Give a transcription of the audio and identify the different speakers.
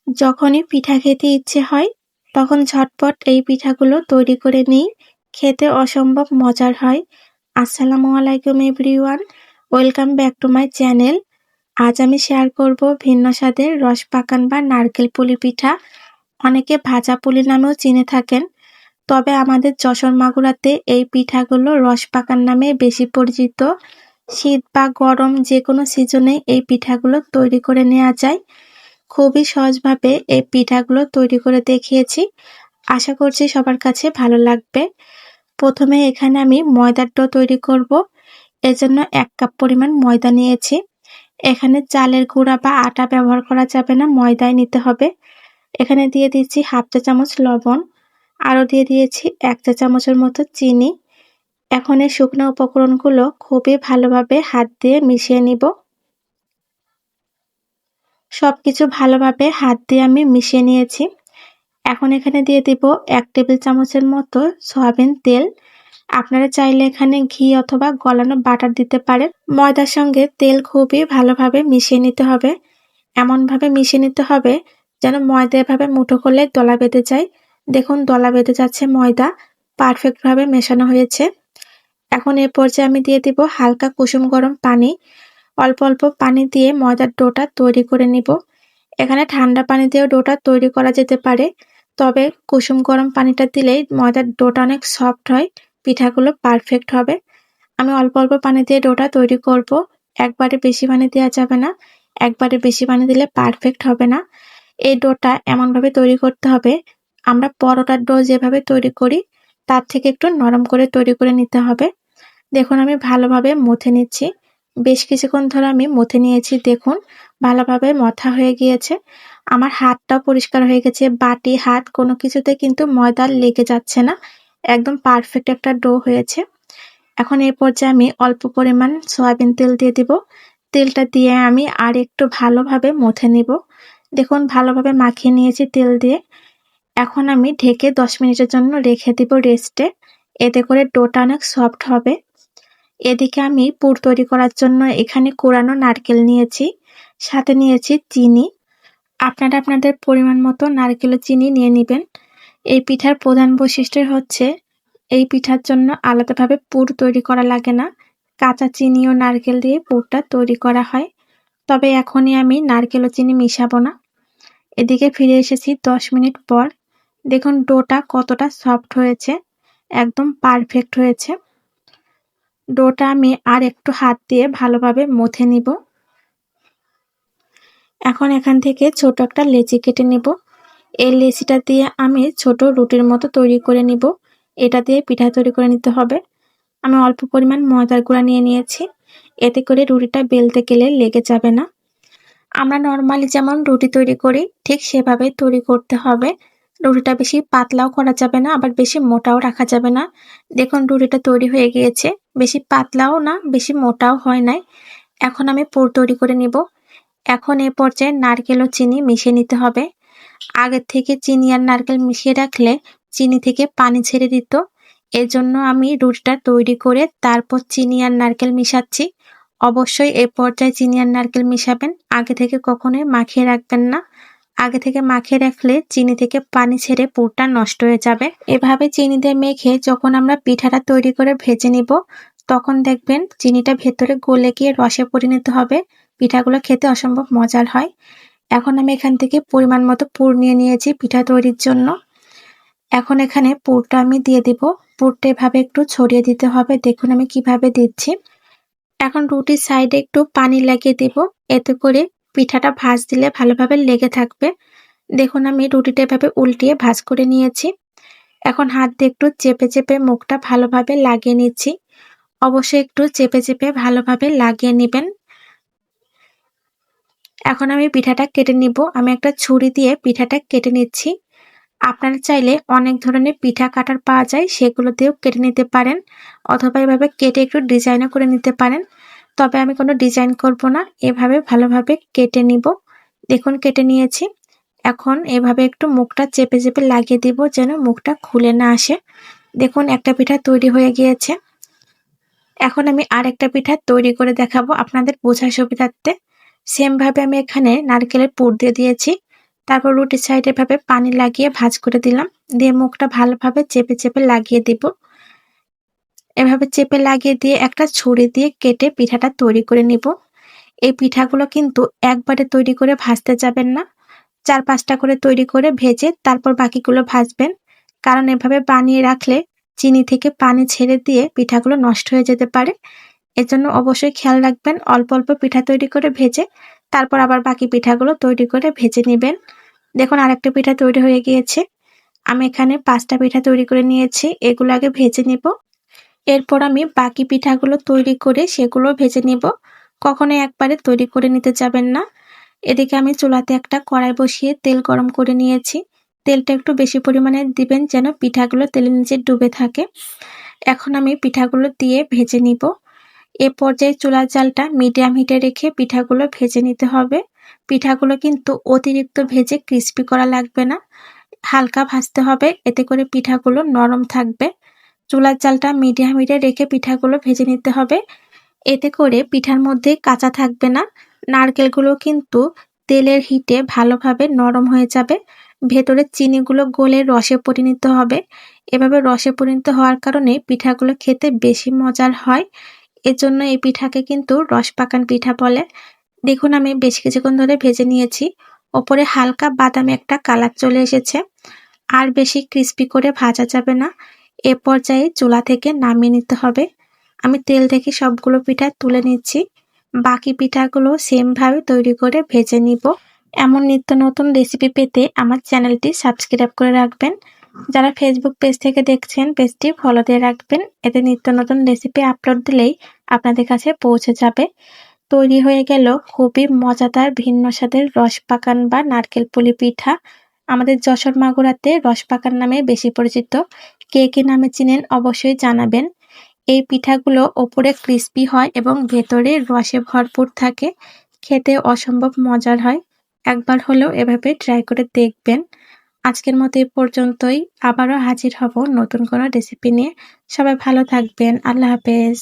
Speaker 1: যখনই পিঠা খেতে ইচ্ছে হয় তখন ঝটপট এই পিঠাগুলো তৈরি করে নিই। খেতে অসম্ভব মজার হয়। আসসালামু আলাইকুম everyone, welcome back to my channel. আজ আমি শেয়ার করব ভিন্ন স্বাদের রসপাকান বা নারকেল পুলি পিঠা। অনেকে ভাজা পুলি নামেও চিনে থাকেন, তবে আমাদের যশোর মাগুরাতে এই পিঠাগুলো রসপাকান নামে বেশি পরিচিত। শীত বা গরম যে কোনো সিজনে এই পিঠাগুলো তৈরি করে নেওয়া যায়। খুবই সহজভাবে এই পিঠাগুলো তৈরি করে দেখিয়েছি। আশা করছি সবার কাছে ভালো লাগবে। প্রথমে এখানে আমি ময়দার ডো তৈরি করব। এজন্য 1 কাপ পরিমাণ ময়দা নিয়েছি। এখানে চালের গুঁড়া বা আটা ব্যবহার করা যাবে না, ময়দাই নিতে হবে। এখানে দিয়ে দিচ্ছি 1/2 চা চামচ লবণ, আরও দিয়ে দিয়েছি 1 চা চামচের মতো চিনি। এখন এই শুকনো উপকরণগুলো খুবই ভালোভাবে হাত দিয়ে মিশিয়ে নিব। সবকিছু ভালোভাবে হাত দিয়ে আমি মিশিয়ে নিয়েছি। এখন এখানে দিয়ে দিব 1 টেবিল চামচের মতো সয়াবিন তেল। আপনারা চাইলে এখানে ঘি অথবা গলানো বাটার দিতে পারেন। ময়দার সঙ্গে তেল খুবই ভালোভাবে মিশিয়ে নিতে হবে। এমনভাবে মিশিয়ে নিতে হবে যেন ময়দা এভাবে মুঠো করলে দলা বেঁধে যায়। দেখুন দলা বেঁধে যাচ্ছে ময়দা, পারফেক্টভাবে মেশানো হয়েছে। এখন এ পর্যায়ে আমি দিয়ে দিব হালকা কুসুম গরম পানি। অল্প অল্প পানি দিয়ে ময়দার ডোটা তৈরি করে নিব। এখানে ঠান্ডা পানি দিয়েও ডোটা তৈরি করা যেতে পারে, তবে কুসুম গরম পানিটা দিলেই ময়দার ডোটা অনেক সফট হয়, পিঠাগুলো পারফেক্ট হবে। আমি অল্প অল্প পানি দিয়ে ডোটা তৈরি করব। একবারে বেশি পানি দেওয়া যাবে না, একবারে বেশি পানি দিলে পারফেক্ট হবে না। এই ডোটা এমনভাবে তৈরি করতে হবে আমরা পরোটার ডো যেভাবে তৈরি করি তার থেকে একটু নরম করে তৈরি করে নিতে হবে। দেখুন আমি ভালোভাবে মথে নিচ্ছি। বেশ কিছুক্ষণ ধরে আমি মথে নিয়েছি। দেখুন ভালোভাবে মথা হয়ে গিয়েছে। আমার হাতটাও পরিষ্কার হয়ে গেছে। বাটি, হাত কোনো কিছুতে কিন্তু ময়দা লেগে যাচ্ছে না। একদম পারফেক্ট একটা ডো হয়েছে। এখন এই পর্যায়ে আমি অল্প পরিমাণ সয়াবিন তেল দিয়ে দিব। তেলটা দিয়ে আমি আরেকটু ভালোভাবে মথে নিব। দেখুন ভালোভাবে মাখিয়ে নিয়েছি তেল দিয়ে। এখন আমি ঢেকে 10 মিনিটের জন্য রেখে দিব রেস্টে। এতে করে ডোটা অনেক সফট হবে। এদিকে আমি পুর তৈরি করার জন্য এখানে কোরানো নারকেল নিয়েছি, সাথে নিয়েছি চিনি। আপনারা আপনাদের পরিমাণ মতো নারকেল ও চিনি নিয়ে নিবেন। এই পিঠার প্রধান বৈশিষ্ট্য হচ্ছে এই পিঠার জন্য আলাদাভাবে পুর তৈরি করা লাগে না। কাঁচা চিনি ও নারকেল দিয়ে পুরটা তৈরি করা হয়। তবে এখনই আমি নারকেল ও চিনি মিশাবো না। এদিকে ফিরে এসেছি 10 মিনিট পর। দেখুন ডোটা কতটা সফট হয়েছে, একদম পারফেক্ট হয়েছে। ডোটা আমি আর একটু হাত দিয়ে ভালোভাবে মথে নিব। এখন এখান থেকে ছোট একটা লেচি কেটে নিব। এই লেচিটা দিয়ে আমি ছোট রুটির মতো তৈরি করে নিব। এটা দিয়ে পিঠা তৈরি করে নিতে হবে। আমি অল্প পরিমাণ ময়দার গুঁড়া নিয়ে নিয়েছি। এতে করে রুটিটা বেলতে গেলে লেগে যাবে না। আমরা নরমালি যেমন রুটি তৈরি করি ঠিক সেভাবেই তৈরি করতে হবে। রুটিটা বেশি পাতলাও করা যাবে না, আবার বেশি মোটাও রাখা যাবে না। দেখুন রুটিটা তৈরি হয়ে গিয়েছে। বেশি পাতলাও না, বেশি মোটাও হয় নাই। এখন আমি পুর তৈরি করে নিব। এখন এ পর্যায়ে নারকেল ও চিনি মিশিয়ে নিতে হবে। আগের থেকে চিনি আর নারকেল মিশিয়ে রাখলে চিনি থেকে পানি ছেড়ে দিত। এজন্য আমি রুটিটা তৈরি করে তারপর চিনি আর নারকেল মিশাচ্ছি। অবশ্যই এ পর্যায়ে চিনি আর নারকেল মিশাবেন। আগে থেকে কখনোই মাখিয়ে রাখবেন না। আগে থেকে মাখিয়ে রাখলে চিনি থেকে পানি ছেড়ে পুরটা নষ্ট হয়ে যাবে। এভাবে চিনি দিয়ে মেখে যখন আমরা পিঠাটা তৈরি করে ভেজে নিব, তখন দেখবেন চিনিটা ভেতরে গলে গিয়ে রসে পরিণত হবে। পিঠাগুলো খেতে অসম্ভব মজার হয়। এখন আমি এখান থেকে পরিমাণ মতো পুর নিয়ে নিয়েছি পিঠা তৈরির জন্য। এখন এখানে পুরটা আমি দিয়ে দিব। পুরটা এভাবে একটু ছড়িয়ে দিতে হবে। দেখুন আমি কিভাবে দিচ্ছি। এখন রুটির সাইডে একটু পানি লাগিয়ে দেব। এতে করে পিঠাটা ভাঁজ দিলে ভালোভাবে লেগে থাকবে। দেখুন আমি রুটিটা এভাবে উল্টিয়ে ভাঁজ করে নিয়েছি। এখন হাত দিয়ে একটু চেপে চেপে মুখটা ভালোভাবে লাগিয়ে নিচ্ছি। অবশ্যই একটু চেপে চেপে ভালোভাবে লাগিয়ে নেবেন। এখন আমি পিঠাটা কেটে নিব। আমি একটা ছুরি দিয়ে পিঠাটা কেটে নিচ্ছি। আপনারা চাইলে অনেক ধরনের পিঠা কাটার পাওয়া যায়, সেগুলো দিয়েও কেটে নিতে পারেন, অথবা এভাবে কেটে একটু ডিজাইনও করে নিতে পারেন। তবে আমি কোনো ডিজাইন করব না, এভাবে ভালোভাবে কেটে নিব। দেখুন কেটে নিয়েছি। এখন এভাবে একটু মুখটা চেপে চেপে লাগিয়ে দিব যেন মুখটা খুলে না আসে। দেখুন একটা পিঠা তৈরি হয়ে গিয়েছে। এখন আমি আরেকটা পিঠা তৈরি করে দেখাবো আপনাদের বোঝার সুবিধার্থে। সেম ভাবে আমি এখানে নারকেলের পুর দিয়ে দিয়েছি। তারপর রুটির সাইডে এভাবে পানি লাগিয়ে ভাঁজ করে দিলাম। দিয়ে মুখটা ভালোভাবে চেপে লাগিয়ে দিব। এভাবে চেপে লাগিয়ে দিয়ে একটা ছুরি দিয়ে কেটে পিঠাটা তৈরি করে নিব। এই পিঠাগুলো কিন্তু একবারে তৈরি করে ভাজতে যাবেন না। ৪-৫ টা করে তৈরি করে ভেজে তারপর বাকিগুলো ভাজবেন। কারণ এভাবে বানিয়ে রাখলে চিনি থেকে পানি ছেড়ে দিয়ে পিঠাগুলো নষ্ট হয়ে যেতে পারে। এজন্য অবশ্যই খেয়াল রাখবেন অল্প পিঠা তৈরি করে ভেজে তারপর আবার বাকি পিঠাগুলো তৈরি করে ভেজে নিবেন। দেখুন আরেকটা পিঠা তৈরি হয়ে গিয়েছে। আমি এখানে ৫ টা পিঠা তৈরি করে নিয়েছি। এগুলো আগে ভেজে নিব। এরপর আমি বাকি পিঠাগুলো তৈরি করে সেগুলো ভেজে নিব। কখনোই একবারে তৈরি করে নিতে যাবেন না। এদিকে আমি চুলাতে একটা কড়াই বসিয়ে তেল গরম করে নিয়েছি। তেলটা একটু বেশি পরিমাণে দিবেন যেন পিঠাগুলো তেলের নিচে ডুবে থাকে। এখন আমি পিঠাগুলো দিয়ে ভেজে নিব। এ পর্যায়ে চুলার জালটা মিডিয়াম হিটে রেখে পিঠাগুলো ভেজে নিতে হবে। পিঠাগুলো কিন্তু অতিরিক্ত ভেজে ক্রিস্পি করা লাগবে না। হালকা ভাজতে হবে, এতে করে পিঠাগুলো নরম থাকবে। চুলার জালটা মিডিয়াম হিটে রেখে পিঠাগুলো ভেজে নিতে হবে। এতে করে পিঠার মধ্যে কাঁচা থাকবে না। নারকেলগুলো কিন্তু তেলের হিটে ভালোভাবে নরম হয়ে যাবে। ভেতরের চিনিগুলো গলে রসে পরিণত হবে। এভাবে রসে পরিণত হওয়ার কারণে পিঠাগুলো খেতে বেশি মজার হয়। এজন্য এই পিঠাকে কিন্তু রসপাকান পিঠা বলে। দেখুন আমি বেশ কিছুক্ষণ ধরে ভেজে নিয়েছি। ওপরে হালকা বাদামি একটা কালার চলে এসেছে। আর বেশি ক্রিস্পি করে ভাজা যাবে না। এ পর্যায়ে চুলা থেকে নামিয়ে নিতে হবে। আমি তেল থেকে সবগুলো পিঠা তুলে নিচ্ছি। বাকি পিঠাগুলো সেম ভাবে তৈরি করে ভেজে নিব। এমন নিত্য নতুন রেসিপি পেতে আমার চ্যানেলটি সাবস্ক্রাইব করে রাখবেন। যারা ফেসবুক পেজ থেকে দেখছেন পেজটি ফলো দিয়ে রাখবেন। এতে নিত্য নতুন রেসিপি আপলোড দিলেই আপনাদের কাছে পৌঁছে যাবে। তৈরি হয়ে গেল খুবই মজাদার ভিন্ন স্বাদের রসপাকান বা নারকেল পুলি পিঠা। আমাদের যশোর মাগুরাতে রসপাকান নামে বেশি পরিচিত। কে কি নামে চিনেন অবশ্যই জানাবেন। এই পিঠাগুলো ওপরে ক্রিস্পি হয় এবং ভেতরে রসে ভরপুর থাকে। খেতে অসম্ভব মজার হয়। একবার হলেও এভাবে ট্রাই করে দেখবেন। আজকের মতো এ পর্যন্তই। আবারও হাজির হব নতুন কোনো রেসিপি নিয়ে। সবাই ভালো থাকবেন। আল্লাহ হাফেজ।